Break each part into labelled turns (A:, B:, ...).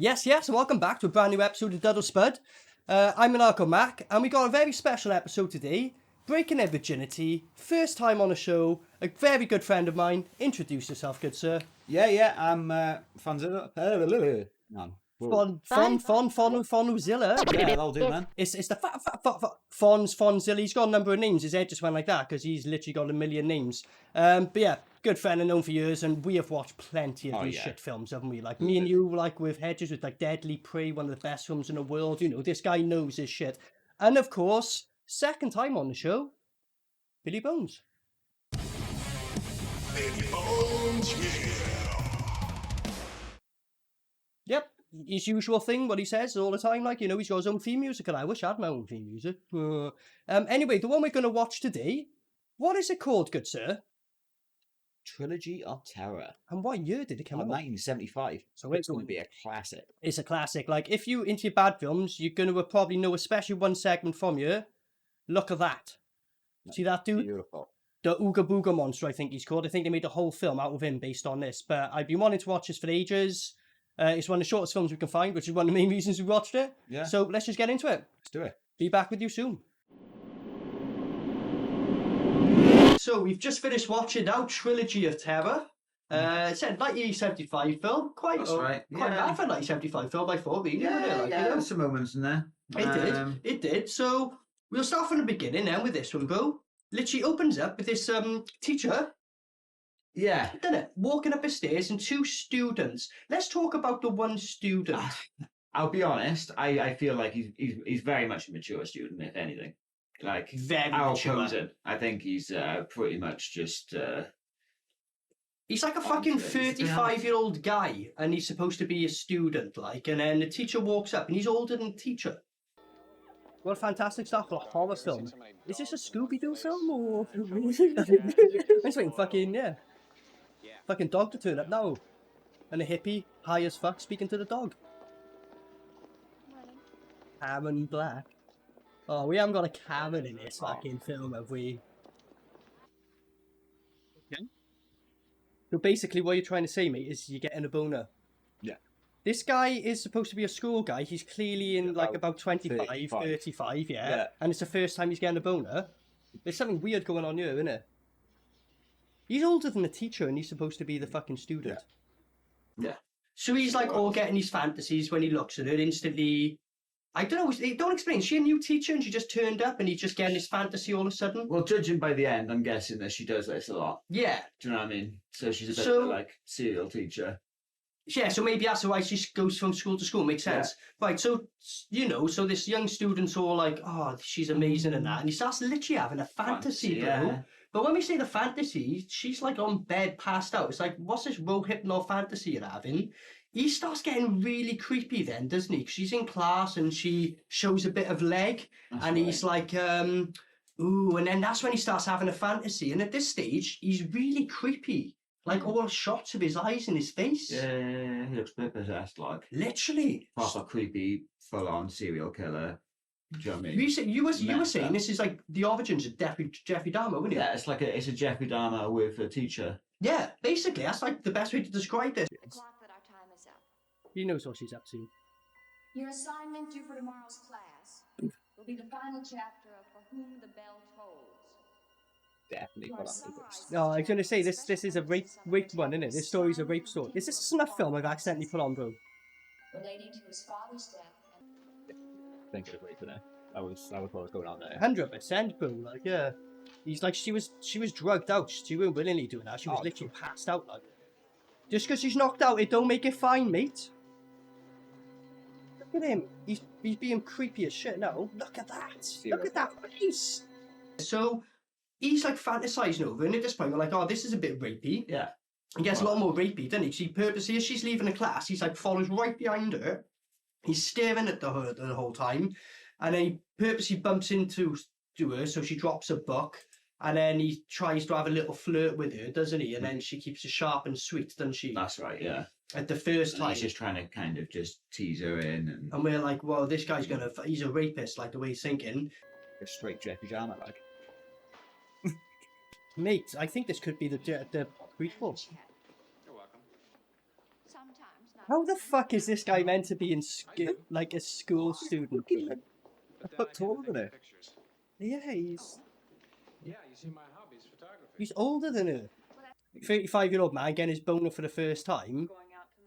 A: Yes, welcome back to a brand new episode of DUD or SPUD. I'm Maniacal Mac, and we got a very special episode today. Breaking their virginity, first time on the show, a very good friend of mine. Introduce yourself, good sir.
B: I'm Fonzilla.
A: Fonuzilla.
B: Yeah, that'll do, man.
A: It's the Fonzilla. He's got a number of names. His head just went like that because he's literally got a million names. But yeah, good friend and known for years, and we have watched plenty of these shit films, haven't we? Like me and you, like with Hedges, with like Deadly Prey, one of the best films in the world. You know, this guy knows his shit. And of course, second time on the show, Billy Bones.
C: Billy Bones, yeah.
A: Yep, his usual thing, what he says all the time, like, you know, he's got his own theme music, and I wish I had my own theme music. Anyway, the one we're going to watch today, what is it called, good sir?
B: Trilogy of Terror.
A: And what year did it come out?
B: 1975.
A: So
B: it's going to be a classic.
A: It's a classic. Like, if you into your bad films, you're going to probably know especially one segment from here. Look at that. See that dude?
B: Beautiful.
A: The Ooga Booga Monster, I think he's called. I think they made a whole film out of him based on this. But I've been wanting to watch this for ages. It's one of the shortest films we can find, which is one of the main reasons we watched it.
B: Yeah.
A: So let's just get into it.
B: Let's do it.
A: Be back with you soon. So we've just finished watching now Trilogy of Terror. It's a 1975 film. Quite bad for a 1975 film, I thought. Really,
B: There's some moments in there.
A: It did. So we'll start from the beginning then with this one, bro. Literally opens up with this teacher.
B: Yeah.
A: Done it. Walking up the stairs and two students. Let's talk about the one student.
B: I'll be honest. I feel like he's very much a mature student, if anything. Like
A: Very
B: our
A: mature.
B: Chosen. I think he's pretty much just.
A: He's like a fucking 35-year-old guy, and he's supposed to be a student, like. And then the teacher walks up, and he's older than the teacher. What fantastic stuff for a horror film. Is this a Scooby-Doo film, or... I'm just waiting fucking, yeah. Fucking dog to turn up now. And a hippie, high as fuck, speaking to the dog. Karen Black. Oh, we haven't got a Karen in this fucking film, have we?
B: Okay.
A: So basically what you're trying to say, mate, is you're getting a boner.
B: Yeah.
A: This guy is supposed to be a school guy. He's clearly in like about 25, 35, yeah. And it's the first time he's getting a boner. There's something weird going on here, isn't it? He's older than the teacher and he's supposed to be the fucking student. Yeah. So he's like all getting his fantasies when he looks at her instantly. I don't know, don't explain. Is she a new teacher and she just turned up and he's just getting his fantasy all of a sudden?
B: Well, judging by the end, I'm guessing that she does this a lot.
A: Yeah.
B: Do you know what I mean? So she's a bit of a, like, serial teacher.
A: Yeah, so maybe that's why she goes from school to school. Makes sense. Yeah. Right, so, you know, so this young student's all like, oh, she's amazing and that. And he starts literally having a fantasy, bro. Yeah. But when we say the fantasy, she's like on bed, passed out. It's like, what's this rohypnol fantasy you're having? He starts getting really creepy then, doesn't he? 'Cause she's in class and she shows a bit of leg. He's like, ooh, and then that's when he starts having a fantasy. And at this stage, he's really creepy. Like all shots of his eyes and his face.
B: Yeah, he looks a bit possessed, like.
A: Literally.
B: Proper creepy, full-on serial killer. Do you know what I mean?
A: You were saying this is like the origins of Jeffrey Dahmer, wasn't it?
B: Yeah, it's a Jeffrey Dahmer with a teacher.
A: Yeah, basically, that's like the best way to describe this.
D: The clock that our time is up.
A: He knows what she's up to.
D: Your assignment due for tomorrow's class will be the final chapter of For Whom the Bell Tolls.
B: Definitely.
A: Oh, I was going to say, this is a rape one, isn't it? This story's a rape story. Is this a snuff film I've accidentally put on, bro?
D: Relating to his father's death and...
B: Think of rape today. That was what was going on there.
A: 100%, bro. Like, yeah. He's like, she was drugged out. She weren't willingly doing that. She was literally passed out, like. Just because she's knocked out, it don't make it fine, mate. Look at him. He's being creepy as shit now. Look at that. Look at that face. So, he's like fantasizing over, and at this point, we're like, oh, this is a bit rapey.
B: Yeah.
A: He gets a lot more rapey, doesn't he? She purposely, as she's leaving the class, he's like follows right behind her. He's staring at her the whole time, and then he purposely bumps into her, so she drops a book, and then he tries to have a little flirt with her, doesn't he? And then she keeps it sharp and sweet, doesn't she?
B: That's right, yeah.
A: At the first time.
B: He's just trying to kind of just tease her in.
A: And we're like, well, this guy's he's a rapist, like the way he's thinking.
B: A straight Jeffrey Dahmer, like.
A: Mate, I think this could be the prequel.
D: You're welcome. Sometimes not
A: How the fuck is this guy meant to be in like a school student?
E: A foot taller than her.
A: Yeah, he's
F: Yeah, you see, my hobby is photography.
A: he's older than her. 35-year-old man getting his boner for the first time,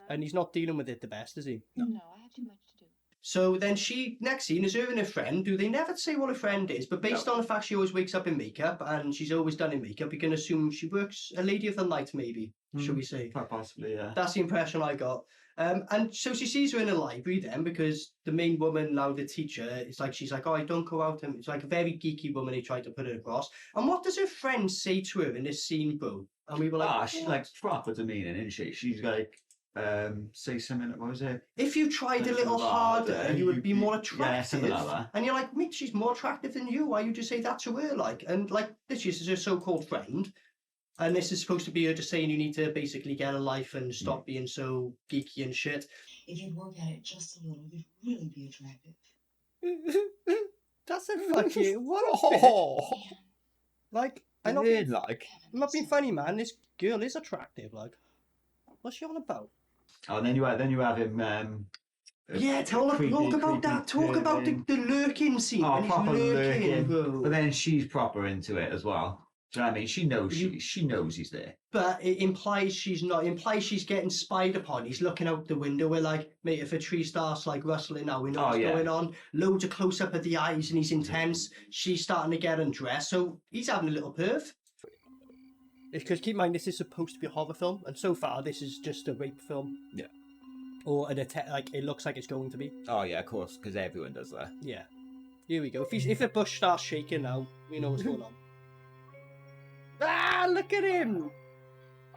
A: and he's not dealing with it the best, is he?
D: No, I have too much to do.
A: So then next scene is her and her friend, who they never say what a friend is, but based on the fact she always wakes up in makeup, and she's always done in makeup, you can assume she works a lady of the night, maybe, should we say.
B: Quite possibly, yeah.
A: That's the impression I got. And so she sees her in a library then, because the main woman, now the teacher, she's like, oh, I don't go out. And it's like a very geeky woman they tried to put her across. And what does her friend say to her in this scene, bro? And we were like,
B: she's like proper demeaning, isn't she? She's like, say something, what was it?
A: if you tried a little harder, you would be more attractive.
B: Yeah, something like that.
A: And you're like, mate, she's more attractive than you. Why would you say that to her? Like, and like, this is her so-called friend. And this is supposed to be her just saying you need to basically get a life and stop being so geeky and shit.
G: If you'd work at it just a little, you'd really be attractive.
A: That's a fucking what a
E: Oh,
A: like.
E: I know.
A: I'm
E: Like,
A: not being funny, man. This girl is attractive. Like, what's she on about?
B: Oh, and then you have him.
A: Yeah, talk about that. Talk about the lurking scene.
B: Oh,
A: when he's
B: proper lurking.
A: bro.
B: But then she's proper into it as well. Do you know what I mean? She knows she knows he's there.
A: But it implies she's not. It implies she's getting spied upon. He's looking out the window. We're like, mate, if a tree starts like rustling now, we know what's going on. Loads of close up of the eyes, and he's intense. She's starting to get undressed, so he's having a little perv. Because keep in mind, this is supposed to be a horror film, and so far this is just a rape film.
E: Yeah.
A: Or an attack. Like it looks like it's going to be.
E: oh yeah, of course, because everyone does that.
A: Yeah. Here we go. If the bush starts shaking now, we know what's going on. Ah, look at him!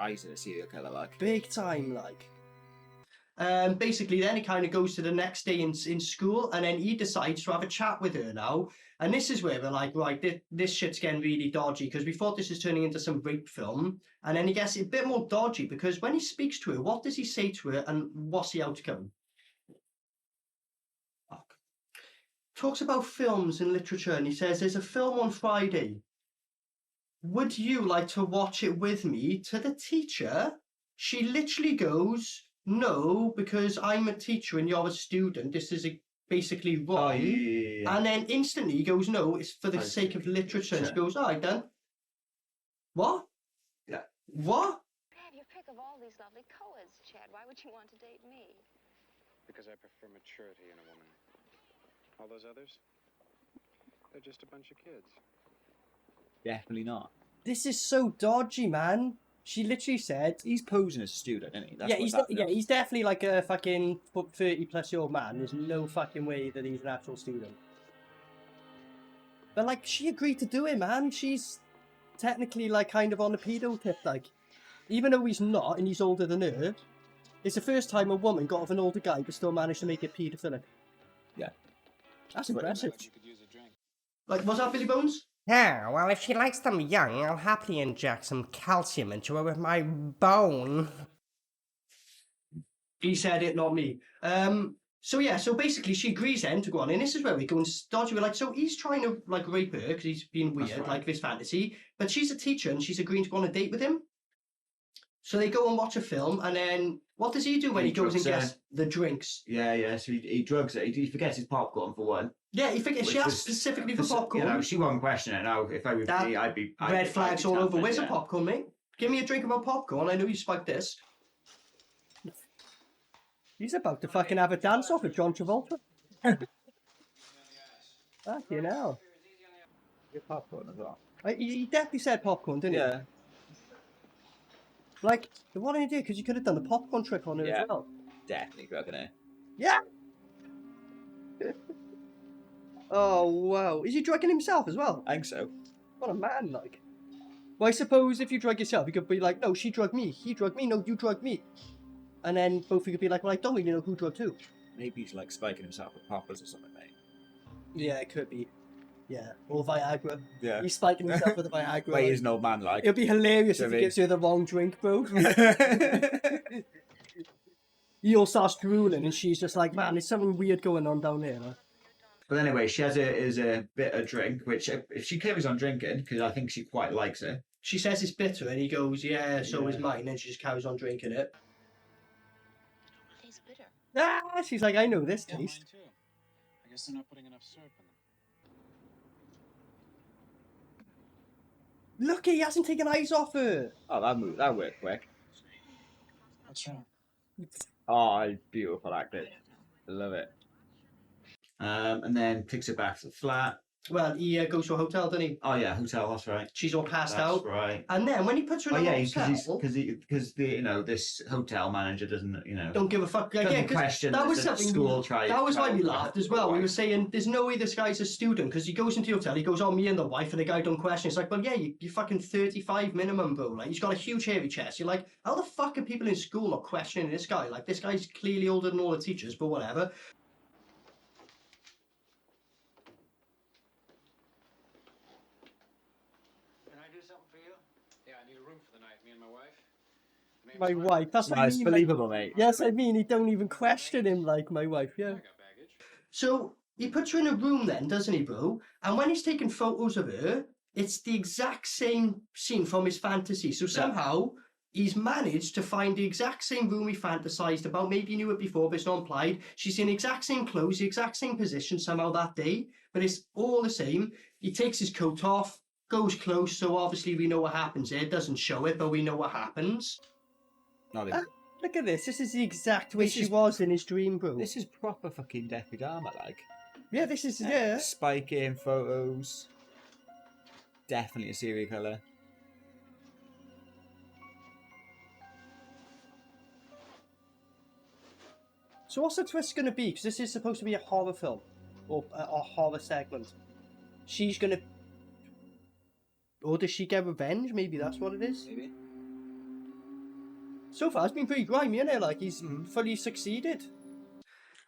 E: Eyes of a serial killer, like.
A: Big time, like. Basically, then it kind of goes to the next day in school, and then he decides to have a chat with her now. And this is where we're like, right, this shit's getting really dodgy, because we thought this was turning into some rape film. And then he gets a bit more dodgy, because when he speaks to her, what does he say to her, and what's the outcome? Talks about films and literature, and he says, there's a film on Friday. Would you like to watch it with me? To the teacher, she literally goes, no, because I'm a teacher and you're a student. This is basically wrong.
B: Oh, yeah.
A: And then instantly he goes, no, it's for the sake of literature. And she goes, all right then. What?
B: Yeah.
A: What?
H: Dad, you're pick of all these lovely co-eds, Chad. Why would you want to date me?
F: Because I prefer maturity in a woman. All those others, they're just a bunch of kids.
E: Definitely not.
A: This is so dodgy, man. She literally said,
E: He's posing as a student, isn't he? That's
A: yeah,
E: what's
A: he's
E: happening.
A: he's definitely like a fucking 30-plus-year-old man. There's no fucking way that he's an actual student. But like, she agreed to do it, man. She's technically like kind of on the pedo tip, like, even though he's not and he's older than her. It's the first time a woman got off an older guy but still managed to make it paedophilic.
E: Yeah.
A: That's impressive.
F: You could use a drink.
A: Like, what's that, Billy Bones?
I: Yeah, well, if she likes them young, I'll happily inject some calcium into her with my bone.
A: He said it, not me. So yeah, so basically she agrees then to go on, and this is where we go and dodgy. We're like, so he's trying to like rape her because he's being weird,
B: right.
A: like this fantasy, but she's a teacher and she's agreeing to go on a date with him. So they go and watch a film, and then what does he do when he goes and
B: drugs
A: gets the drinks?
B: Yeah. So he drugs it. He forgets his popcorn for one.
A: Yeah, he forgets. She
B: Which
A: asked
B: was-
A: specifically for popcorn.
B: You know, she wasn't questioning it. Now, if I was
A: That
B: me, I'd be
A: Red flags all over.
B: tapping,
A: Where's the
B: yeah.
A: popcorn, mate? Give me a drink of our popcorn. I know you spiked this. He's about to fucking have a dance off with John Travolta. Fucking hell.
E: Get popcorn as well.
A: He definitely said popcorn, didn't he?
E: Yeah.
A: Like, what did he do? Because you could have done the popcorn trick on her
E: Yeah.
A: as well.
E: Definitely drugging her.
A: Yeah! Oh, wow. Is he drugging himself as well?
E: I think so.
A: What a man, like. Well, I suppose if you drug yourself, you could be like, no, she drugged me. He drugged me. No, you drugged me. And then both of you could be like, well, I don't really know who drugged who.
E: Maybe he's like spiking himself with poppers or something, mate.
A: Yeah, it could be. Yeah. Or Viagra.
E: Yeah.
A: He's spiking himself with a Viagra.
E: But he is an old man, like.
A: It'll be hilarious
E: Do
A: if
E: you
A: he
E: know
A: gives you the wrong drink, bro. He all starts drooling, and she's just like, man, there's something weird going on down there. Huh?
B: But anyway, she has a bit of drink, which if she carries on drinking, because I think she quite likes it.
A: She says it's bitter, and he goes, yeah, so
B: Yeah.
A: is mine, and she just carries on drinking it.
G: These
A: Ah, she's like, I know this
F: Yeah, mine
A: taste.
F: too. I guess they're not putting enough syrup in them.
A: Look, he hasn't taken eyes off her.
E: Oh, that worked quick.
F: What's wrong?
E: Oh, beautiful acting. I love it.
B: And then takes her back to the flat.
A: Well, he goes to a hotel, doesn't he?
B: Oh yeah, hotel. That's right.
A: She's all passed
B: That's
A: out.
B: right.
A: And then when he puts her
B: Oh
A: in a
B: yeah,
A: hotel,
B: because this hotel manager doesn't
A: don't give a fuck. Like, yeah,
B: doesn't
A: 'cause
B: question
A: that was
B: the
A: something.
B: school tried.
A: That was why we
B: tried-
A: laughed as well. We were saying, "There's no way this guy's a student," because he goes into the hotel. He goes, "Oh, me and the wife," and the guy don't question. It's like, well, yeah, you're fucking 35 minimum, bro. Like, he's got a huge hairy chest. You're like, how the fuck are people in school not questioning this guy? Like, this guy's clearly older than all the teachers, but whatever.
F: Can I do something for you? Yeah, I need a room for the night. Me and my wife.
A: My wife. That's what I
E: Nice,
A: mean.
E: believable, mate.
A: Yes, I mean, he don't even question him like my wife, yeah.
F: I got baggage.
A: So he puts her in a room then, doesn't he, bro? And when he's taking photos of her, it's the exact same scene from his fantasy. So somehow he's managed to find the exact same room he fantasized about. Maybe he knew it before, but it's not implied. She's in the exact same clothes, the exact same position somehow that day, but it's all the same. He takes his coat off, goes close, so obviously we know what happens here. It doesn't show it, but we know what happens.
E: Not
A: Look at this. This is the exact way
E: This
A: she
E: is-
A: was in his dream, bro.
E: This is proper fucking Deathly Dharma, like.
A: Yeah, this is, yeah.
E: Spiking photos. Definitely a serial killer.
A: So what's the twist going to be? Because this is supposed to be a horror film. Or a horror segment. She's going to... Or does she get revenge? Maybe that's what it is.
E: Maybe.
A: So far, it's been pretty grimy, isn't it? Like, he's fully succeeded.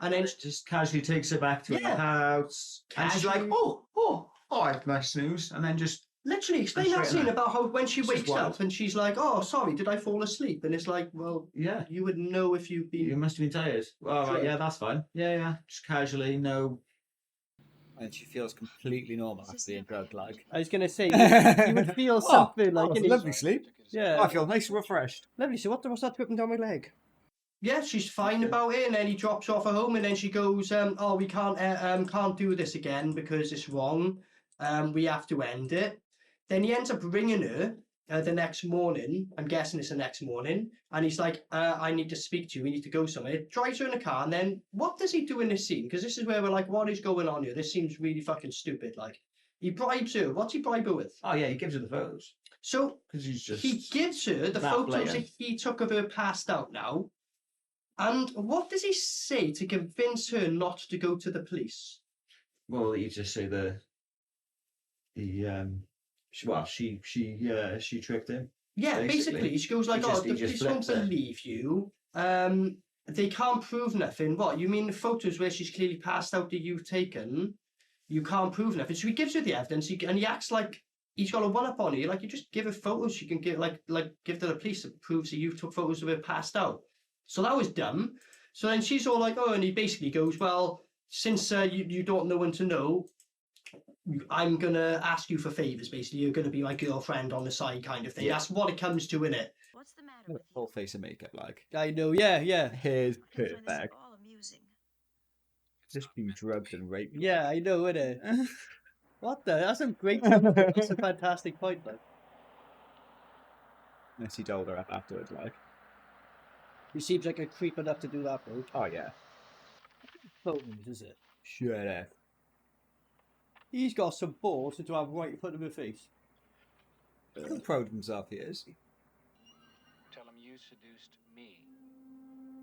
A: And then...
B: just casually takes her back to her
A: Yeah.
B: house, and she's like,
A: Casually.
B: oh, nice snooze, and then just
A: Literally, explain
B: That's
A: that
B: right,
A: scene
B: isn't it?
A: about how when she
B: It's just
A: wakes
B: wild.
A: up and she's like, oh, sorry, did I fall asleep? And it's like, well,
B: yeah.
A: you would know if you've been...
B: You must have been tired. Well,
A: Sure.
B: right, yeah, that's fine. Yeah, just casually, no.
E: And she feels completely normal after being drugged, like.
A: I was going to say, you would feel something like...
E: Oh,
A: in his-
E: lovely sleep.
A: Yeah.
E: Oh, I feel nice and refreshed.
A: Lovely. So what's that dripping down my leg? Yeah, she's fine about it, and then he drops off at home, and then she goes, "Oh, we can't do this again because it's wrong. We have to end it." Then he ends up ringing her the next morning. I'm guessing it's the next morning, and he's like, "I need to speak to you. We need to go somewhere." Drives her in a car, and then what does he do in this scene? Because this is where we're like, "What is going on here? This seems really fucking stupid." Like, he bribes her. What's he bribe her with?
B: Oh yeah, he gives her the photos
A: So
B: because he's just.
A: he gives her the
B: that
A: photos that
B: blatant.
A: he took of her passed out now. And what does he say to convince her not to go to the police?
B: Well, you just say she tricked him.
A: Yeah, basically she goes like,
B: He just-
A: "Oh,
B: he
A: the
B: just
A: police won't
B: flips it.
A: believe you. They can't prove nothing." What, you mean the photos where she's clearly passed out that you've taken? You can't prove nothing. So he gives her the evidence, and he acts like he's got a one-up on you. Like, you just give her photos she can give, like give to the police that proves that you took photos of her passed out. So that was dumb. So then she's all like, "Oh," and he basically goes, "Well, since you don't know when to know, I'm gonna ask you for favors. Basically, you're gonna be my girlfriend on the side, kind of thing."
B: Yeah.
A: That's what it comes to, innit?
H: What's the matter with you?
E: Full face of makeup, like.
A: I know, yeah.
E: Hair's
H: I find this
E: perfect.
H: all amusing.
E: Just been drugged and raped.
A: Yeah, I know, innit? What the? That's a great point. That's a fantastic point, man.
E: Unless he dolled her up afterwards, like.
A: He seems like a creep enough to do that, bro.
E: Oh, yeah.
A: Photos, is it?
E: Shut up.
A: He's got some balls to have right in front of her face.
E: How proud of himself he is.
F: Tell him you seduced me.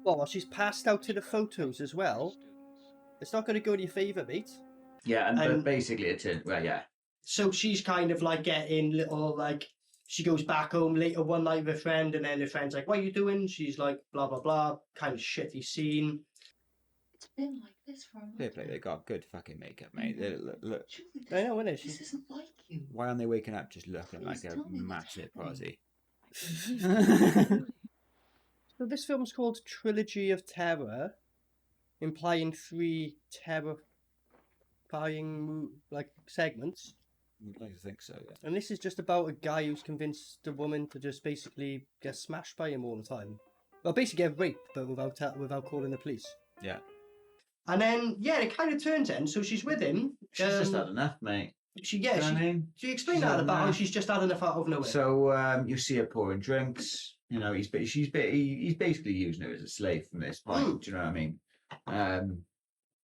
A: Well, she's passed out to the photos as well.
F: Students.
A: It's not going to go in your favour, mate.
B: Yeah, and
A: And-
B: basically it's in. Well, yeah.
A: So she's kind of like getting little, like, she goes back home later one night with her friend, and then her friend's like, "What are you doing?" She's like, blah, blah, blah. Kind of shitty scene.
G: It's been like this for a long
E: Fair play, they got good fucking makeup, mate. Look.
G: Julie,
A: I know, innit?
G: this
A: She's...
G: isn't like you.
E: Why aren't they waking up just looking like
G: Please
E: a
G: tell me what's
E: massive
G: happening.
E: posse?
A: So this film's called Trilogy of Terror, implying 3 terrifying like segments.
E: I'd like to think so, yeah.
A: And this is just about a guy who's convinced a woman to just basically get smashed by him all the time. Well, basically get raped, but without calling the police.
E: Yeah.
A: And then, yeah, it kind of turns in. So she's with him.
B: She's just had enough, mate.
A: She,
B: You know what I mean?
A: she explain
B: She's
A: that
B: had
A: about how
B: enough.
A: she's just had enough out of nowhere.
B: So you see her pouring drinks. You know, he's basically using her as a slave from this point. Do you know what I mean?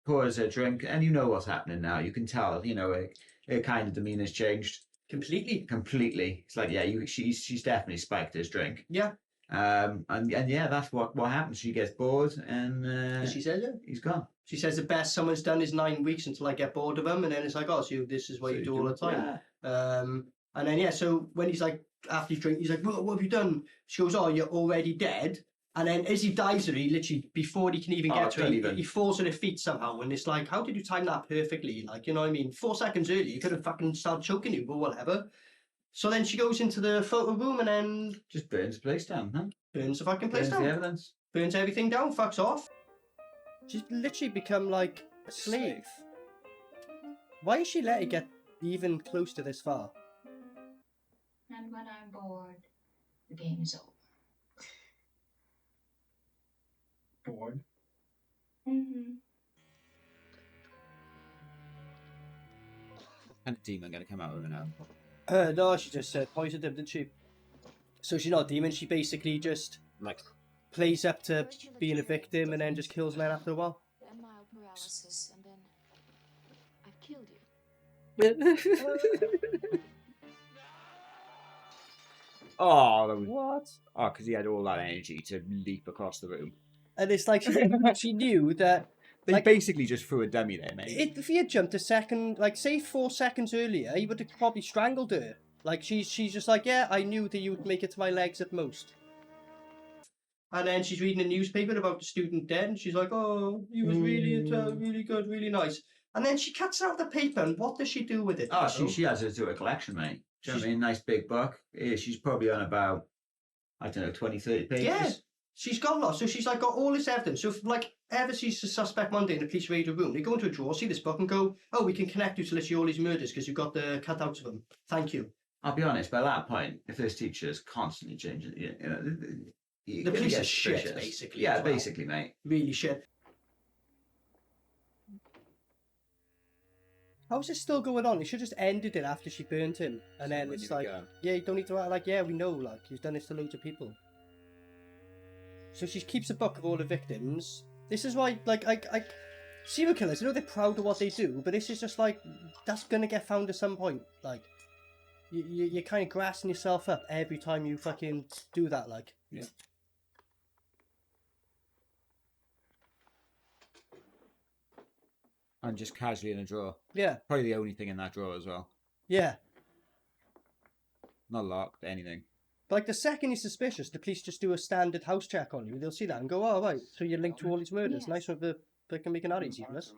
B: Pours her drink, and you know what's happening now. You can tell. You know, her kind of demeanor's changed completely. It's like, yeah, she's definitely spiked his drink.
A: Yeah.
B: And yeah, that's what happens. She gets bored, and
A: she says it.
B: He's gone.
A: She says the best someone's done is 9 weeks until I get bored of them, and then it's like, oh, so this is what you do all the time.
B: Yeah.
A: And then yeah, so when he's like, after he's drinking, he's like, what have you done? She goes, oh, you're already dead. And then as he dives her, he literally, before he can even get to her, he falls at her feet somehow. And it's like, how did you time that perfectly? Like, you know what I mean? 4 seconds earlier, you could have fucking started choking you, but whatever. So then she goes into the photo room and then
B: just burns the place down, huh?
A: Burns the fucking place
B: Burns
A: down.
B: the evidence.
A: Burns everything down, fucks off. She's literally become like a slave. Why is she let it get even close to this far?
D: And when I'm bored, the game is over.
F: Bored?
D: Mm-hmm.
E: What kind of demon going to come out of her now?
A: No, she just poisoned him, didn't she? So she's not a demon, she basically just
E: Like,
A: plays up to being a victim and then just kills men after a while.
H: And mild paralysis, and then I've killed you.
E: oh, that was,
A: What?
E: oh, because he had all that energy to leap across the room.
A: And it's like she knew that.
E: They
A: Like,
E: basically just threw a dummy there, mate.
A: if he had jumped a second, like say 4 seconds earlier, he would have probably strangled her. Like she's just like, yeah, I knew that you would make it to my legs at most. And then she's reading a newspaper about the student dead, and she's like, oh, he was really good, really nice. And then she cuts out the paper, and what does she do with it?
B: Oh, she adds it to a collection, mate. Do you know what I mean? Nice big book. Yeah, she's probably on about, I don't know, 20, 30 pages.
A: Yeah, she's got lost. So she's like got all this evidence. So if, like, ever sees a suspect Monday in the police radio room, they go into a drawer, see this book, and go, oh, we can connect you to literally all these murders because you've got the cutouts of them. Thank you.
B: I'll be honest, by that point, if this teacher is constantly changing, you know,
A: The police are shit,
B: suspicious.
A: basically.
B: Yeah,
A: as well.
B: basically, mate.
A: Really shit. How's this still going on? They should just ended it after she burnt him. And then it's like, yeah, you don't need to act like, yeah, we know, like, you've done this to loads of people. So she keeps a book of all the victims. This is why, like, I serial killers, you know, they're proud of what they do, but this is just like, that's gonna get found at some point. Like, you're kind of grassing yourself up every time you fucking do that, like.
E: Yeah. And just casually in a drawer.
A: Yeah.
E: Probably the only thing in that drawer as well.
A: Yeah.
E: Not locked, anything.
A: But like the second you're suspicious, the police just do a standard house check on you. They'll see that and go, oh, right, so you're linked to all these murders. Nice one for fucking making that easy for us.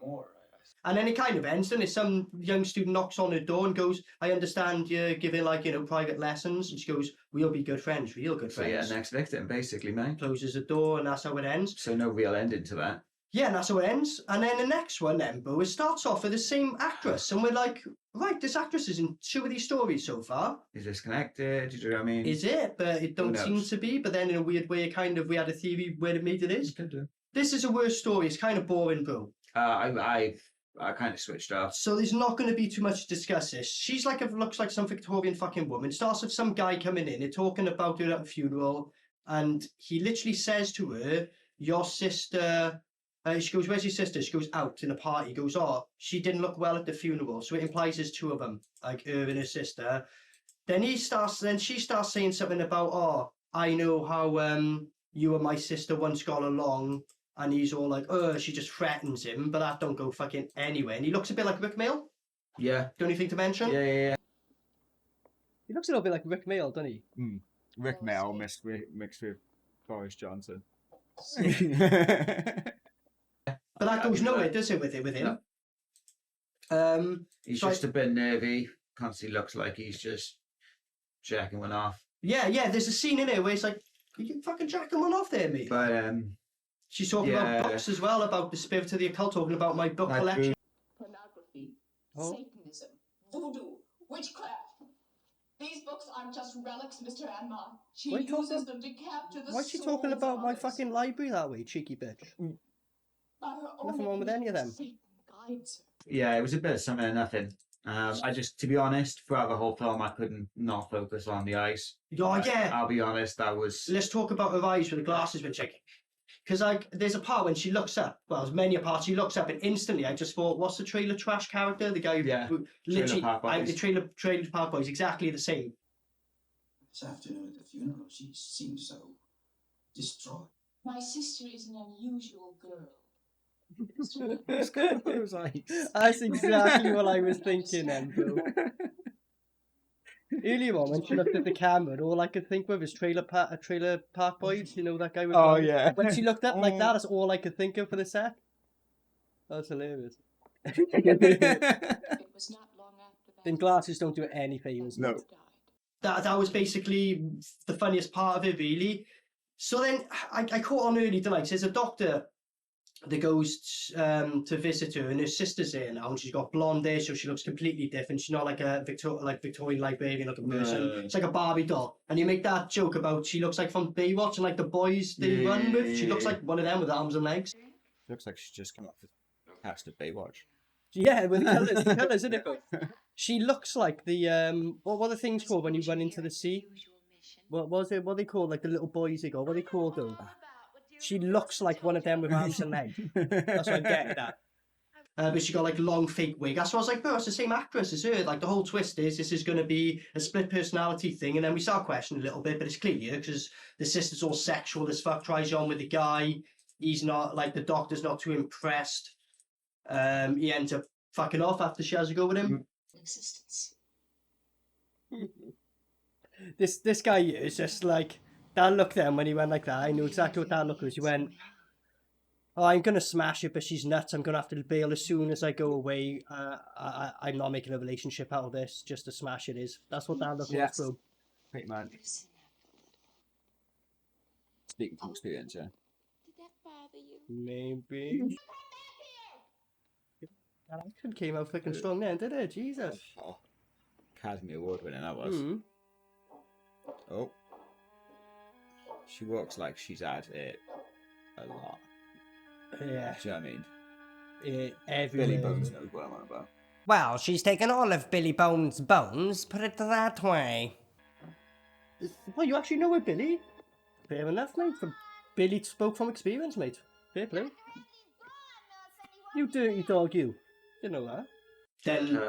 A: And then it kind of ends, and some young student knocks on her door and goes, I understand you're giving, like, you know, private lessons. And she goes, we'll be good friends, real good friends.
B: So yeah, next victim, basically, mate.
A: Closes the door, and that's how it ends.
B: So no real ending to that.
A: Yeah, and that's how it ends. And then the next one, then, Bo, it starts off with the same actress. And we're like, right, this actress is in 2 of these stories so far.
B: Is this connected? Do you know what I mean?
A: Is it? But it don't seem to be. But then in a weird way, we had a theory where it made it is.
B: Could do.
A: This is a worse story. It's kind of boring, bro.
B: I kind of switched off.
A: So there's not going to be too much to discuss this. She's like, looks like some Victorian fucking woman. Starts with some guy coming in. They're talking about her at a funeral. And he literally says to her, your sister... she goes, where's your sister? She goes, out in a party. He goes, oh, she didn't look well at the funeral. So it implies there's 2 of them, like her and her sister. Then she starts saying something about, oh, I know how you and my sister once got along. And he's all like, oh, she just threatens him, but that don't go fucking anywhere. And he looks a bit like Rick Mail.
B: Yeah.
A: Do anything to mention?
B: Yeah.
A: He looks a little bit like Rick Mail, doesn't he?
E: Rick Mail mixed with Boris Johnson.
A: But that goes nowhere, does it, with him? No.
B: He's just a bit nervy. Constantly looks like he's just jacking one off.
A: Yeah, there's a scene in here where it's like, you fucking jacking one off there, mate.
B: But,
A: she's talking about books as well, about the spirit of the occult, talking about my book collection.
D: Pornography,
G: Satanism, voodoo, witchcraft. These books aren't just relics, Mr. Anmar. She uses them to capture the
A: Why's she talking about my fucking library that way, cheeky bitch?
I: Nothing wrong with any of them.
G: Satan guides her.
B: Yeah, it was a bit of something and nothing. I just, to be honest, throughout the whole film, I couldn't not focus on the eyes.
A: Oh, yeah.
B: I'll be honest, that was.
A: Let's talk about her eyes with the glasses been checking. Because like, there's a part when she looks up. Well, there's many a part she looks up, and instantly I just thought, what's the trailer trash character? The guy who literally, the trailer park boy is exactly the same.
J: This afternoon at the funeral, she seemed so distraught.
G: My sister is an unusual girl.
I: That's exactly what I was thinking, bro. Earlier on, when she looked at the camera, all I could think of is Trailer Park Boys. You know that guy with
E: yeah.
I: When she looked up like that, that's all I could think of for the sec. That's hilarious.
G: It was not long after that.
I: Then glasses don't do it any favours.
E: No.
A: That was basically the funniest part of it, really. So then I caught on early tonight. There's a doctor that goes to visit her, and her sister's there now, and she's got blonde hair, so she looks completely different. She's not like a Victorian librarian looking person. It's like a Barbie doll. And you make that joke about she looks like from Baywatch, and like the boys they run with. She looks like one of them with arms and legs.
E: Looks like she's just come off the cast of Baywatch.
I: Yeah, with the colours, isn't it? She looks like the what are the things called when you run into the sea? What was it? What they called, like the little boys they go? What are they called though? She looks like one of them with arms and legs. That's what I'm getting at.
A: But she got like long fake wig. That's why I was like, bro, it's the same actress as her. Like the whole twist is this is going to be a split personality thing, and then we start questioning a little bit, but it's clear because the sister's all sexual as fuck, tries on with the guy. He's not like the doctor's not too impressed. He ends up fucking off after she has a go with him.
G: Existence.
I: This guy is just like that look then when he went like that. I knew exactly what that look was. He went, "Oh, I'm gonna smash it, but she's nuts. I'm gonna have to bail as soon as I go away. I'm not making a relationship out of this. Just to smash it is." That's what that look was, bro.
E: Pretty much. Speaking from experience, yeah.
H: Did that bother you?
I: Maybe. That accent came out fucking strong then, did it? Jesus.
E: Oh, Academy Award winning that was.
I: Mm.
E: Oh. She walks like she's had it a lot.
I: Yeah.
E: Do you know what I mean?
I: Everywhere.
E: Billy Bones knows what I'm on about.
I: Well, she's taken all of Billy Bones' bones, put it that way. Well, you actually know her, Billy? Fair enough, mate. Billy spoke from experience, mate. Fair play. You dirty dog, you. You know that. Then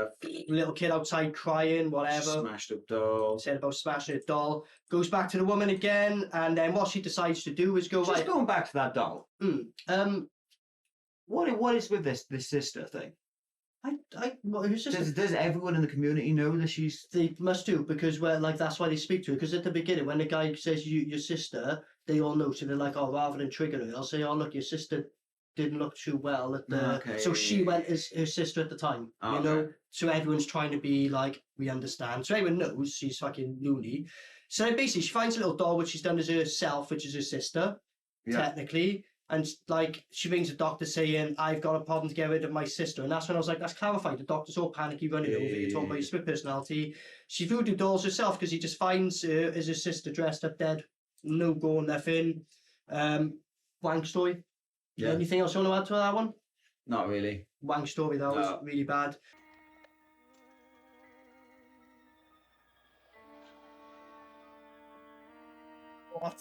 I: little kid outside crying, whatever.
B: Smashed up doll.
A: Said about smashing a doll. Goes back to the woman again, and then what she decides to do is go
B: Just going back to that doll. What is with this sister thing?
A: Who's sister?
B: Does everyone in the community know that she's?
A: They must do, because that's why they speak to her. Because at the beginning, when the guy says your sister, they all know. So they're like, oh, rather than trigger her, I'll say, oh look, your sister didn't look too well at the.
B: Okay.
A: So she went as her sister at the time. You know. So everyone's trying to be like, we understand. So everyone knows she's fucking loony. So then basically, she finds a little doll which she's done as herself, which is her sister, technically. And like she rings the doctor saying, I've got a problem to get rid of my sister. And that's when I was like, that's clarified. The doctor's all panicky running over. You're talking about your split personality. She voodoo dolls herself because he just finds her as her sister dressed up dead. No gore, nothing. Wank story. Yeah. Anything else you want to add to that one?
B: Not really.
A: Wank story, that was really bad. What?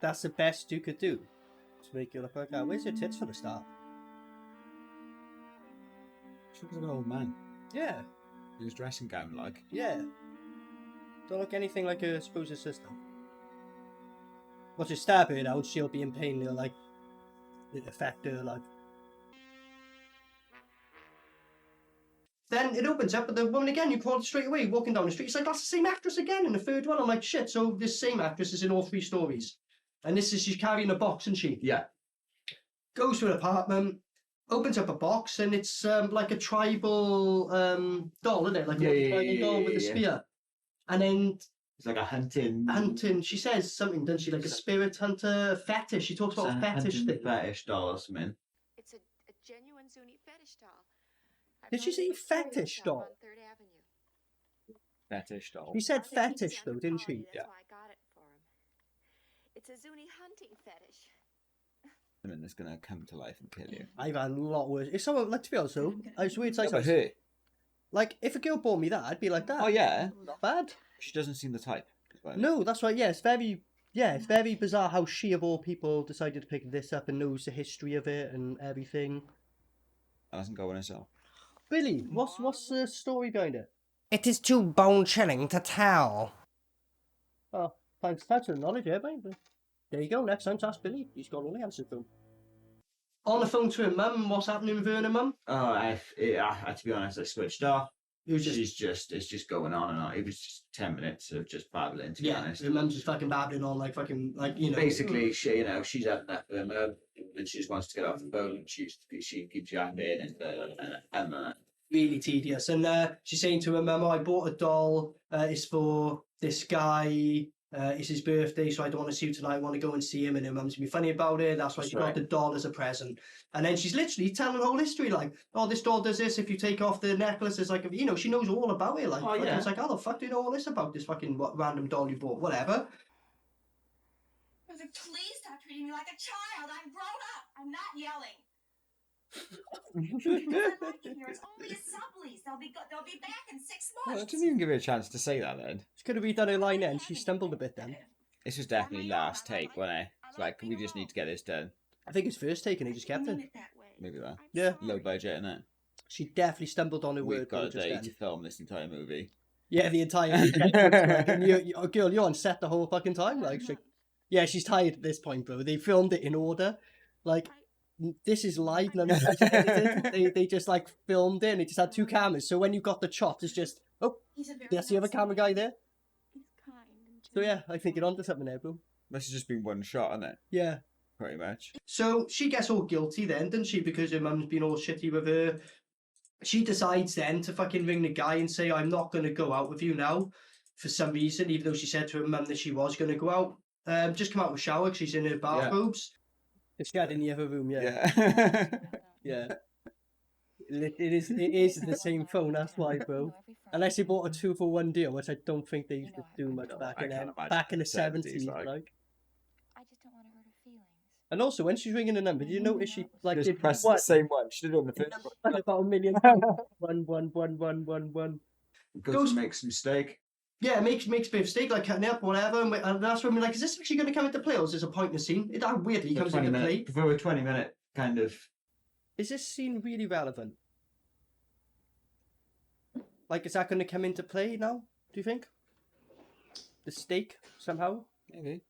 A: That's the best you could do to make you look like that. Where's your tits for the start?
E: She was an old man.
I: Yeah.
E: He was dressing gown like.
I: Yeah. Don't look anything like her supposed sister. Once you stab her out, she'll be in pain. It'll like it affect her like. Then it opens up with the woman again. You call it straight away, walking down the street. It's like, that's the same actress again in the third one. I'm like, shit. So this same actress is in all three stories. And this is, she's carrying a box, isn't she?
B: Yeah.
A: Goes to an apartment, opens up a box, and it's like a tribal doll, isn't it? Like a tribal doll with a spear. And then
B: it's like a hunting.
A: She says something, doesn't she? Like a spirit hunter fetish. She talks about a fetish thing.
B: Fetish doll or something.
H: It's a genuine Zuni fetish doll.
I: Did she say fetish doll?
H: On 3rd Avenue.
E: Fetish doll.
I: She said fetish though, didn't she?
H: That's why I got it for him. It's a Zuni hunting fetish.
E: And it's gonna come to life and kill you.
I: I've had a lot worse. If someone, like, to be honest, though, I swear it's like,
E: But her,
I: like, if a girl bought me that, I'd be like that.
E: oh yeah,
I: Not bad.
E: she doesn't seem the type.
I: No, that's right. Yeah, it's very bizarre how she of all people decided to pick this up and knows the history of it and everything.
E: That doesn't go on herself.
I: Billy, what's the story behind it?
K: It is too bone-chilling to tell.
I: Oh, thanks for the knowledge, yeah, mate. There you go. Next time to ask Billy. He's got all the answers to him. On the phone to her mum. What's happening with her and her mum?
B: Oh, to be honest, I switched off.
I: It's
B: just going on and on. It was just 10 minutes of just babbling, to be honest.
I: Her mum's just fucking babbling on, like, you know.
B: Basically, she's had enough of her mum, and she just wants to get off the phone, and she keeps yapping, and
I: really tedious. And she's saying to her mum, "Oh, I bought a doll. It's for this guy. It's his birthday, so I don't want to see you tonight. I want to go and see him." And her mum's gonna be funny about it. That's why she got the doll as a present. And then she's literally telling the whole history, like, "Oh, this doll does this. If you take off the necklace, it's like, you know, she knows all about it. Like, it's like, how the fuck do you know all this about this fucking random doll you bought? Whatever."
G: Mother, please stop treating me like a child. I'm grown up. I'm not yelling. It's only a sublease. They'll be back in 6
E: Well, I
G: months.
E: didn't even give her a chance to say that then.
I: She could have redone her line then. She stumbled a bit then.
E: This was definitely last take, wasn't it? It's like, we just need to get this done.
I: I think it's first take and he just kept it.
E: Maybe that.
I: Yeah.
E: Low budget, innit?
I: She definitely stumbled on her
E: We've
I: word.
E: got a
I: just
E: day
I: then.
E: to film this entire movie.
I: Yeah, the entire weekend. And girl, you're on set the whole fucking time. Like, she's tired at this point, bro. They filmed it in order. Like, this is live. None of they just like filmed it and they just had 2 cameras. So when you got the chops, it's just, oh, that's the other camera guy there. So yeah, I think you're onto something there, bro.
E: This has just been one shot, hasn't it?
I: Yeah.
E: Pretty much.
I: So she gets all guilty then, doesn't she? Because her mum's been all shitty with her. She decides then to fucking ring the guy and say, "I'm not going to go out with you now," for some reason, even though she said to her mum that she was going to go out. Just come out of the shower because she's in her bathrobes. It's got in the other room, yeah. Yeah. It is the same phone, that's why, bro. Unless they bought a 2-for-1 deal, which I don't think they used to do much back in the 70s, like.
H: I just don't want to hurt her feelings.
I: And also, when she's ringing the number, do you notice she like
E: just
I: did
E: press the same one? She did it on the first one.
I: Like about 1 million. 1.
B: Goes to make some mistake.
I: Yeah, makes a bit of mistake, like cutting up, whatever, and that's when we're like, is this actually going to come into play, or is this a pointless scene? It weirdly comes into play.
B: For a 20-minute kind of.
I: Is this scene really relevant? Like, is that going to come into play now? Do you think? The stake somehow?
E: Maybe.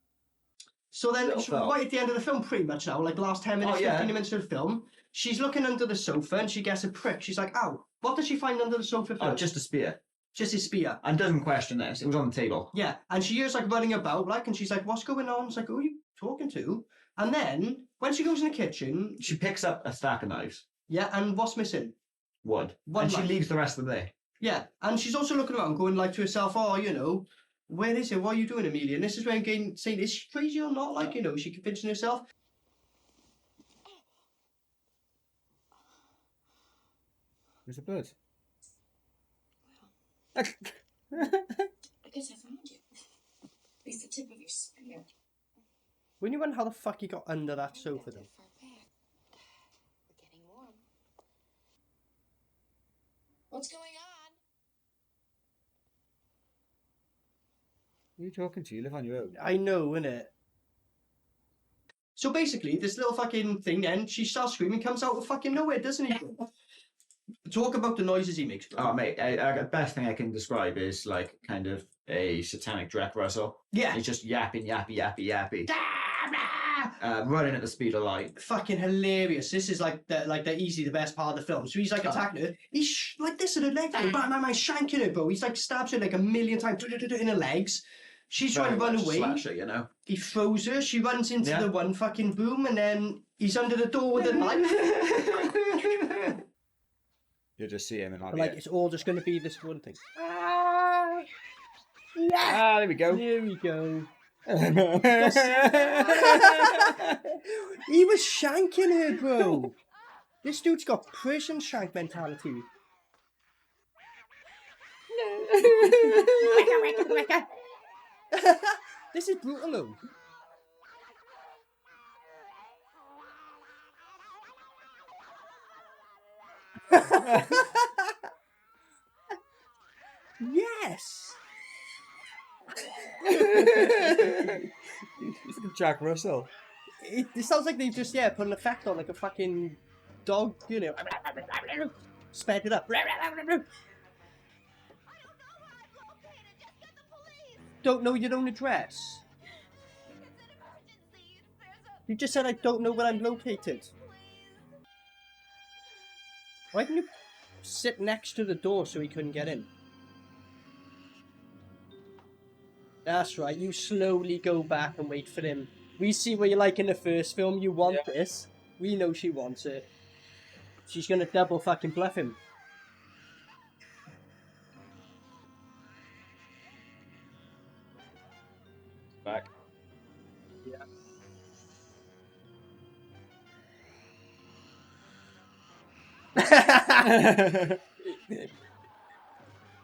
I: So then, right at the end of the film, pretty much now, like the last 10 minutes, 15 minutes of the film, she's looking under the sofa and she gets a prick. She's like, "Ow, what does she find under the sofa first?"
B: Oh, just a spear.
I: Just his spear.
B: And doesn't question this. It was on the table.
I: Yeah, and she hears like running about, like, and she's like, "What's going on?" It's like, "Who are you talking to?" And then, when she goes in the kitchen...
B: She picks up a stack of knives.
I: Yeah, and what's missing?
B: Wood.
I: One
B: and
I: knife.
B: She leaves the rest of them there.
I: Yeah, and she's also looking around going like to herself, "Oh, you know, where is it? What are you doing, Amelia?" And this is when I'm saying, is she crazy or not? Like, you know, is she convincing herself?
E: There's a bird.
G: I guess I found you. At least the tip of your spear.
I: When you wonder how the fuck you got under that sofa, though.
G: We're getting warm. What's going on?
E: Who are you talking to? You live on your own.
I: I know, innit? So basically, this little fucking thing then, she starts screaming, comes out of fucking nowhere, doesn't he? Talk about the noises he makes, bro.
B: Oh, mate, the best thing I can describe is like kind of a satanic Jack Russell.
I: Yeah.
B: He's just yapping. Running at the speed of light.
I: Fucking hilarious. This is like the easily the best part of the film. So he's like attacking her. He's like this in her leg. Bang, bang, bang, shanking her, bro. He's like stabs her like a million times in her legs. She's trying to run away.
B: Slasher, you know.
I: He throws her. She runs into the one fucking boom, and then he's under the door with a knife.
E: You'll just see him and
I: like it's all just going to be this one thing.
E: There we go.
I: There we go. He was shanking her, bro. This dude's got prison shank mentality. This is brutal, though. Yes.
E: Jack Russell.
I: It sounds like they just put an effect on like a fucking dog, you know. Sped it up. Don't know your own address. You just said I don't know where I'm located. Why didn't you sit next to the door so he couldn't get in? That's right, you slowly go back and wait for him. We see what you like in the first film, you want this. We know she wants it. She's gonna double fucking bluff him.
E: Back.
I: Yeah.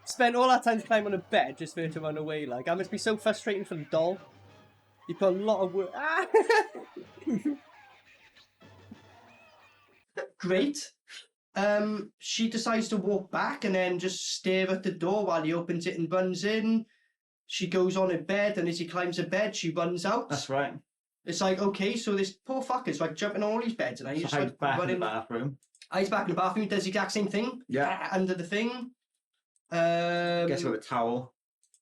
I: Spent all that time climbing on a bed just for her to run away. Like, that must be so frustrating for the doll. You put a lot of work. Great. She decides to walk back and then just stare at the door while he opens it and runs in. She goes on in bed, and as he climbs the bed, she runs out.
B: That's right.
I: It's like, okay, so this poor fucker's like jumping on all these beds, and I just like
B: back in
I: running.
B: the bathroom.
I: He's back in the bathroom, does the exact same thing.
B: Yeah.
I: Under the thing.
B: Gets with a towel.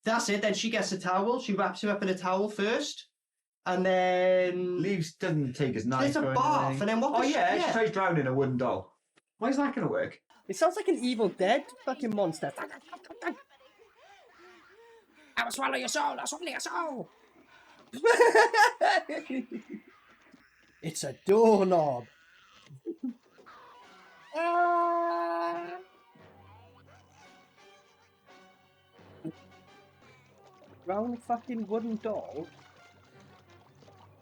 I: That's it. Then she gets a towel. She wraps him up in a towel first, and then
B: doesn't take his knife.
I: There's a bath, and then what?
B: She tries drowning a wooden doll. Why is that going to work?
I: It sounds like an Evil Dead fucking monster.
K: I will swallow your soul. I'll swallow your soul.
I: It's a doorknob. Round fucking wooden doll.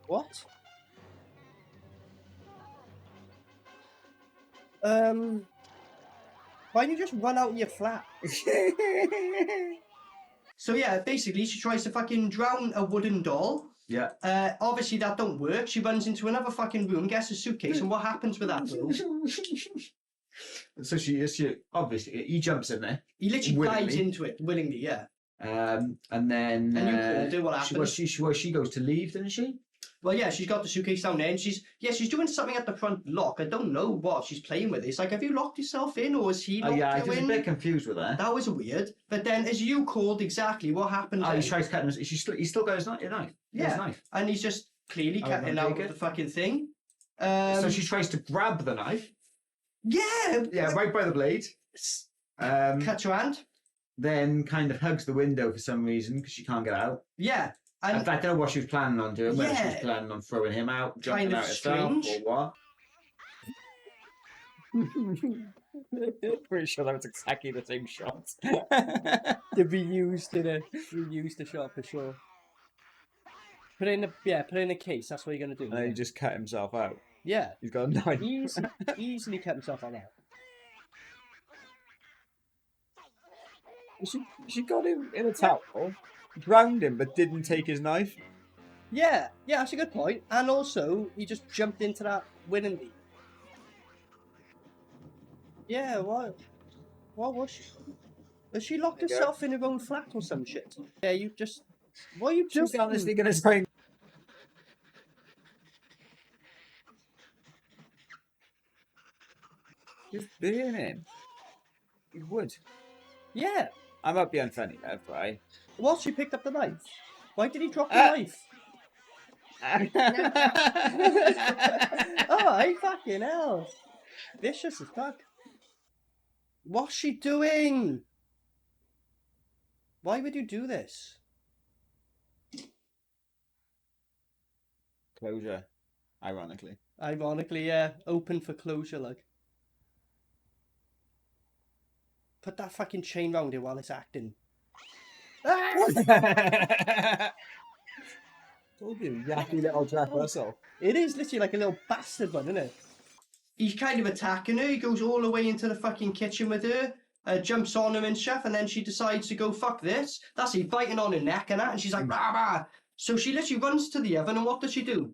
I: What? Why don't you just run out of your flat? So yeah, basically she tries to fucking drown a wooden doll.
B: Yeah.
I: Obviously that don't work. She runs into another fucking room, gets a suitcase, and what happens with that, bro?
B: So she obviously he jumps in there.
I: He literally
B: willingly.
I: dives into it willingly, yeah.
B: And then
I: And you called it, what happens?
B: She goes to leave, doesn't she?
I: Well, yeah, she's got the suitcase down there, and she's doing something at the front lock. I don't know what she's playing with. It's like, have you locked yourself in, or is he locked
B: I
I: you
B: was
I: in?
B: a bit confused with that.
I: That was weird. But then, as you called exactly, what happened?
B: He tries cutting him. He still got his knife.
I: Yeah,
B: His knife.
I: and he's just clearly cutting out the fucking thing.
B: So she tries to grab the knife.
I: Yeah.
B: Yeah, right by the blade.
I: Cut your hand.
B: Then kind of hugs the window for some reason because she can't get out.
I: Yeah.
B: And I don't know what she was planning on doing. Whether she was
I: Yeah.
B: planning on throwing him out, jumping
I: Kind of
B: out herself,
I: strange.
B: or what.
E: Pretty sure that was exactly the same shot.
I: They reused the shot for sure. Put it in a case. That's what you're gonna do.
E: And he just cut himself out.
I: Yeah.
E: He's got a knife.
I: Easily cut himself out.
E: She got him in a towel, drowned him, but didn't take his knife.
I: Yeah, that's a good point. And also, he just jumped into that willingly. Yeah, what was she? Has she locked herself in her own flat or some shit? Yeah, you just... What are you doing?
E: She's honestly going to try and... Just burn him. He would.
I: Yeah.
E: I might be unfunny there, right?
I: Well, she picked up the knife. Why did he drop the knife? Alright, fucking hell. Vicious as fuck. What's she doing? Why would you do this?
E: Closure, ironically.
I: Ironically, yeah. Open for closure, like. Put that fucking chain round it while it's acting.
E: Told you, yappy little Jack Russell.
I: It is literally like a little bastard one, isn't it? He's kind of attacking her. He goes all the way into the fucking kitchen with her, jumps on her and stuff, and then she decides to go, fuck this. That's he biting on her neck and that, and she's like, rah, rah. So she literally runs to the oven, and what does she do?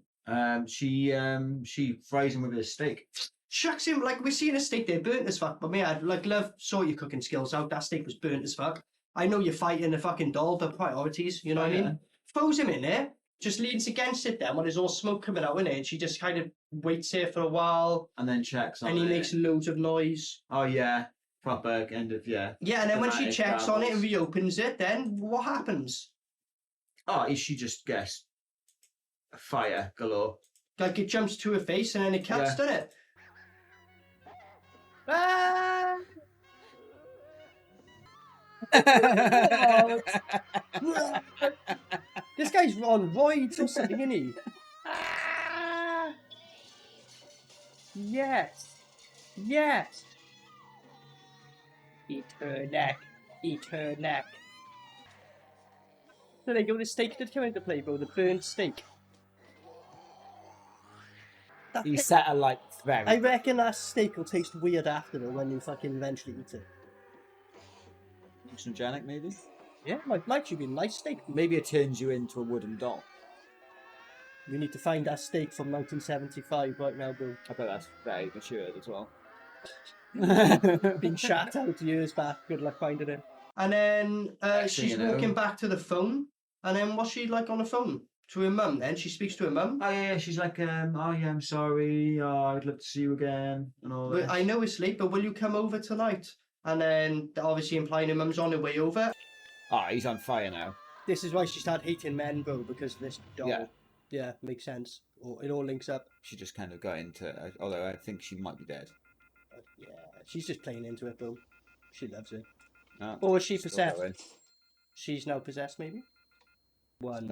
B: She fries him with a steak.
A: chucks him, like, we're seeing a steak there burnt as fuck, but me, I'd like love sort your cooking skills out. That steak was burnt as fuck. I know you're fighting a fucking doll, but priorities, you know what I mean? Throws him in there, just leans against it then when there's all smoke coming out in it, and she just kind of waits here for a while.
B: And then checks on it.
A: And he makes loads of noise.
B: Oh, yeah. Proper kind of,
A: Yeah, and then when she checks on it and reopens it, then what happens?
B: Oh, she just gets fire galore.
A: Like, it jumps to her face and then it cuts, doesn't it?
I: Ah! This guy's on roids or something, isn't he? Yes. Yes. Eat her neck. Eat her neck. So there you go, the steak did come into play, bro. The burnt steak.
E: He set a light very.
I: I reckon that steak will taste weird after though when you fucking eventually eat it.
E: Hallucinogenic, maybe?
I: Yeah, might actually be a nice steak.
E: Maybe it turns you into a wooden doll.
I: We need to find that steak from 1975 right now, bro.
E: I bet that's very mature as well.
I: Been shot out years back. Good luck finding it.
A: And then she's walking back to the phone. And then what's she like on the phone? To her mum then? She speaks to her mum?
B: Oh, yeah, she's like, oh, yeah, I'm sorry. Oh, I'd love to see you again. And all that.
A: I know it's late, but will you come over tonight? And then obviously implying her mum's on her way over.
E: Oh, he's on fire now.
I: This is why she started hating men, bro, because of this doll.
E: Yeah.
I: Yeah, makes sense. It all links up.
E: She just kind of got into, although I think she might be dead.
I: Yeah, she's just playing into it, bro. She loves it.
E: Oh,
I: or is she
E: still
I: possessed?
E: going.
I: She's now possessed, maybe? One.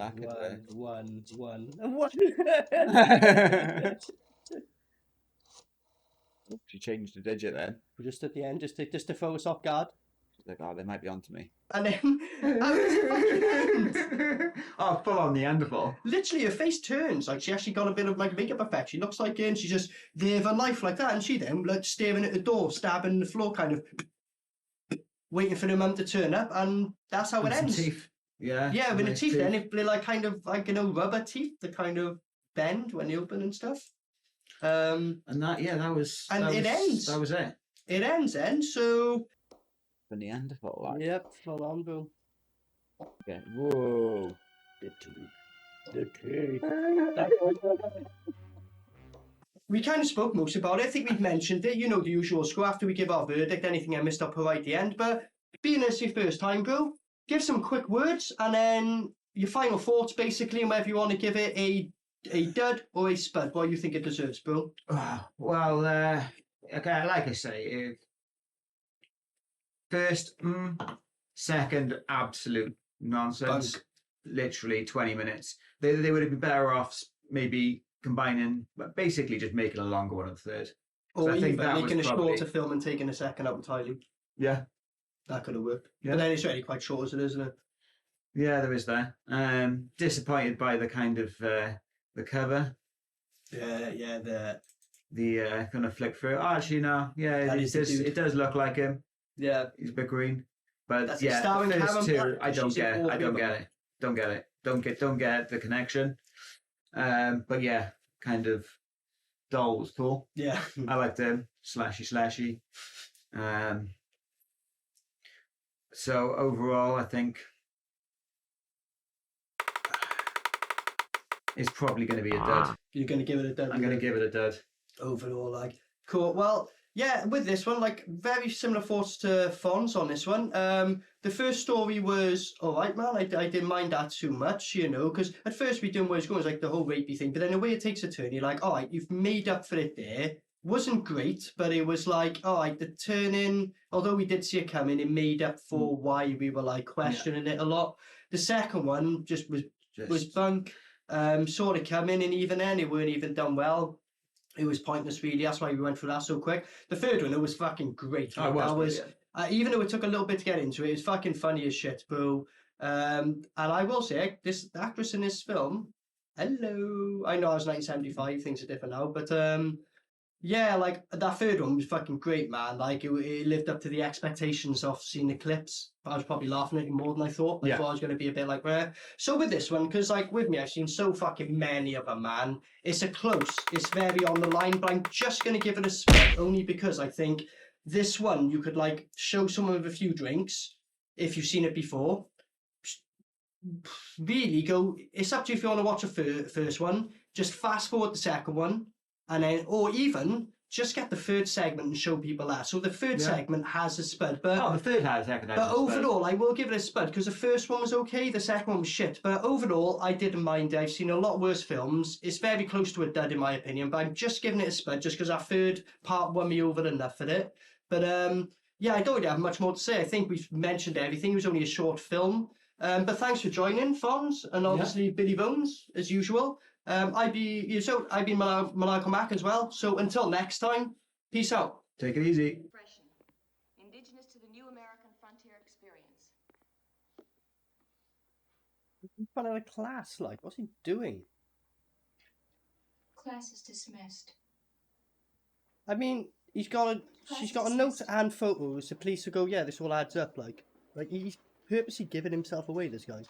E: She changed the digit then.
I: Just at the end, just to throw us off guard.
E: She's like, oh, they might be onto me.
A: And then, how does it fucking end?
B: Oh, full on Neanderthal.
A: Literally, her face turns. Like, she actually got a bit of, like, makeup effect. She looks like she's just there with a knife like that. And she then, like, staring at the door, stabbing the floor, kind of waiting for her mum to turn up. And that's how it ends.
B: Teeth. Yeah.
A: Yeah, with the teeth then, they're like, kind of, like, you know, rubber teeth that kind of bend when they open and stuff.
B: And that, yeah, that was...
A: And it ends.
B: That was it.
A: It ends then, so...
E: The Neanderthal, like.
I: Yep, full on, bro.
E: Okay. Whoa.
I: The teeth.
A: We kind of spoke most about it. I think we've mentioned it. You know, the usual score after we give our verdict, anything I missed up right at the end. But being this your first time, bro, give some quick words and then your final thoughts, basically, and whether you want to give it a dud or a spud. What you think it deserves, bro?
B: Well, okay, like I say, first, second, absolute nonsense.
A: Bunk.
B: Literally 20 minutes. They would have been better off maybe combining, but basically just making a longer one of the third.
A: Or
B: I think
A: even
B: that
A: making a
B: was probably...
A: shorter film and taking a second out entirely.
B: Yeah.
A: That could have worked.
B: Yeah.
A: But then it's really quite short as it is, isn't it?
B: Yeah, there is that. Disappointed by the kind of the cover.
A: Yeah,
B: the kind of flick through. Oh, actually, no. Yeah, it does look like him.
A: Yeah.
B: He's a bit green. But
A: that's
B: yeah, the first two, I don't get it. I don't get it. Don't get the connection. But yeah, kind of doll was cool.
A: Yeah.
B: I liked him. Slashy. So overall, I think it's probably going to be a dud.
A: You're going to give it a dud?
B: I'm going to give it a dud.
A: Overall, like, cool. Well, yeah, with this one, like, very similar thoughts to Fonz on this one. The first story was all right, man. I didn't mind that too much, you know, because at first we didn't know where it's going. It was like the whole rapey thing, but then the way it takes a turn, you're like, all right, you've made up for it there. Wasn't great, but it was like, all right, the turning, although we did see it coming, it made up for why we were like questioning it a lot. The second one just was bunk. Saw it coming, and even then, it weren't even done well. It was pointless, really. That's why we went through that so quick. The third one, it was fucking great.
B: Oh,
A: that was even though it took a little bit to get into it, it was fucking funny as shit, bro. And I will say, this actress in this film, hello. I know I was 1975, things are different now, but Yeah, like that third one was fucking great, man. Like it lived up to the expectations of seeing the clips. I was probably laughing at it more than I thought. I thought I was going to be a bit like rare. So with this one, because like with me, I've seen so fucking many of them, man. It's a close. It's very on the line, but I'm just going to give it a split only because I think this one you could like show someone with a few drinks if you've seen it before. Really go. It's up to you if you want to watch the first one. Just fast forward the second one. And then, or even just get the third segment and show people that. So the third segment has a spud, but
B: the third has a second.
A: But overall, I will give it a spud because the first one was okay, the second one was shit. But overall, I didn't mind it. I've seen a lot worse films. It's very close to a dud in my opinion, but I'm just giving it a spud just because our third part won me over enough for it. But yeah, I don't really have much more to say. I think we've mentioned everything. It was only a short film. But thanks for joining, Fonz, and obviously Billy Bones as usual. I've been Maniacal Mac as well. So until next time, peace out.
B: Take it easy.
D: Indigenous to the new American frontier experience.
I: In front of the class, like, what's he doing?
D: Class is dismissed.
I: I mean, she's got a note and photos. The police will go, yeah, this all adds up. Like he's purposely giving himself away. This guy.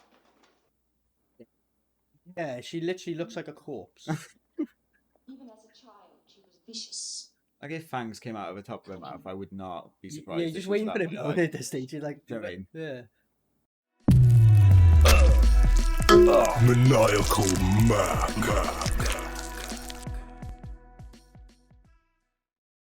I: Yeah, she literally looks like a corpse.
D: Even as a child, she was vicious.
E: Like if fangs came out of the top of her mouth, I would not be surprised.
I: Yeah,
E: if
I: just
E: she was
I: waiting for
E: that
I: him
E: one,
I: at this stage. You're like,
E: do you know what I mean?
I: yeah.
C: Maniacal Mac.